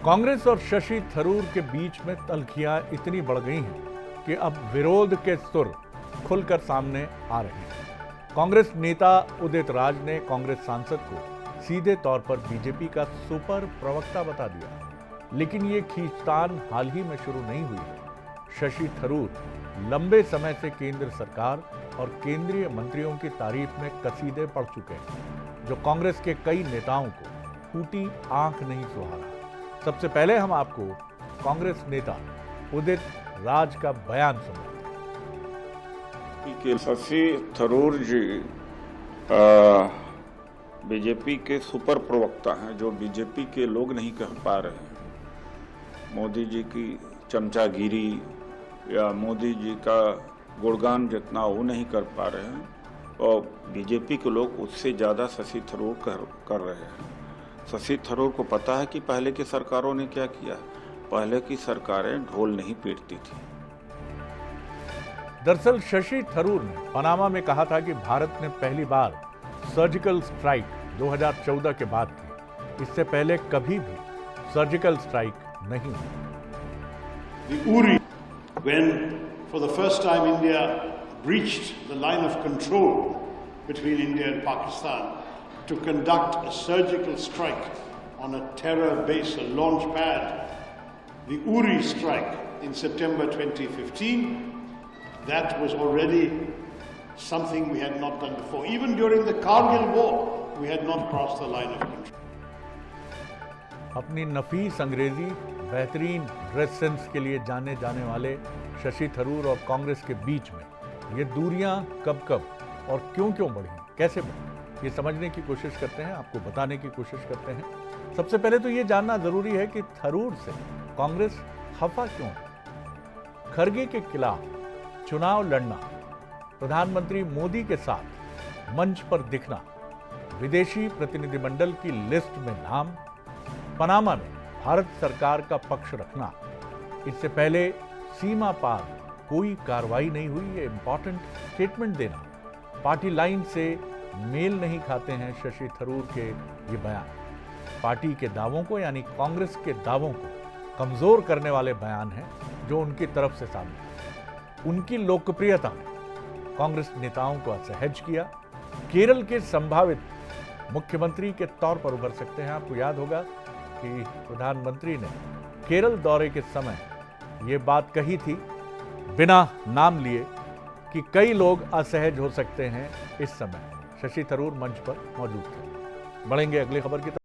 कांग्रेस और शशि थरूर के बीच में तल्खियां इतनी बढ़ गई हैं कि अब विरोध के सुर खुलकर सामने आ रहे हैं। कांग्रेस नेता उदित राज ने कांग्रेस सांसद को सीधे तौर पर बीजेपी का सुपर प्रवक्ता बता दिया, लेकिन ये खींचतान हाल ही में शुरू नहीं हुई है। शशि थरूर लंबे समय से केंद्र सरकार और केंद्रीय मंत्रियों की तारीफ में कसीदे पड़ चुके हैं, जो कांग्रेस के कई नेताओं को फूटी आंख नहीं सुहा रहा। सबसे पहले हम आपको कांग्रेस नेता उदित राज का बयान सुनाते हैं। शशि थरूर जी बीजेपी के सुपर प्रवक्ता हैं, जो बीजेपी के लोग नहीं कह पा रहे हैं। मोदी जी की चमचागिरी या मोदी जी का गुणगान जितना वो नहीं कर पा रहे हैं, और बीजेपी के लोग उससे ज़्यादा शशि थरूर कर रहे हैं। शशि थरूर को पता है कि पहले की सरकारों ने क्या किया। पहले की सरकारें ढोल नहीं पीटती थी। दरअसल शशि थरूर ने पनामा में कहा था कि भारत ने पहली बार सर्जिकल स्ट्राइक 2014 के बाद की। इससे पहले कभी भी सर्जिकल स्ट्राइक नहीं हुई। The Uri, when for the first time India breached the line of control between India and Pakistan to conduct a surgical strike on a terror base, a launch pad, the Uri strike in September 2015, that was already something we had not done before. Even during the Kargil war, we had not crossed the line of control. अपनी नफीस अंग्रेजी बेहतरीन dress sense के लिए जाने जाने वाले शशि थरूर और कांग्रेस के बीच में ये दूरियां कब और क्यों बढ़ी, कैसे बढ़ी, ये समझने की कोशिश करते हैं, आपको बताने की कोशिश करते हैं। सबसे पहले तो ये जानना जरूरी है कि थरूर से कांग्रेस खफा क्यों है। खरगे के खिलाफ चुनाव लड़ना, प्रधानमंत्री मोदी के साथ मंच पर दिखना, विदेशी प्रतिनिधिमंडल की लिस्ट में नाम, पनामा में भारत सरकार का पक्ष रखना, इससे पहले सीमा पार कोई कार्रवाई नहीं हुई, ये इंपॉर्टेंट स्टेटमेंट देना, पार्टी लाइन से मेल नहीं खाते हैं शशि थरूर के ये बयान। पार्टी के दावों को यानी कांग्रेस के दावों को कमजोर करने वाले बयान हैं जो उनकी तरफ से सामने आए। उनकी लोकप्रियता ने कांग्रेस नेताओं को असहज किया। केरल के संभावित मुख्यमंत्री के तौर पर उभर सकते हैं। आपको याद होगा कि प्रधानमंत्री ने केरल दौरे के समय ये बात कही थी, बिना नाम लिए, कि कई लोग असहज हो सकते हैं इस समय। शशि थरूर मंच पर मौजूद थे। बढ़ेंगे अगली खबर की तरफ।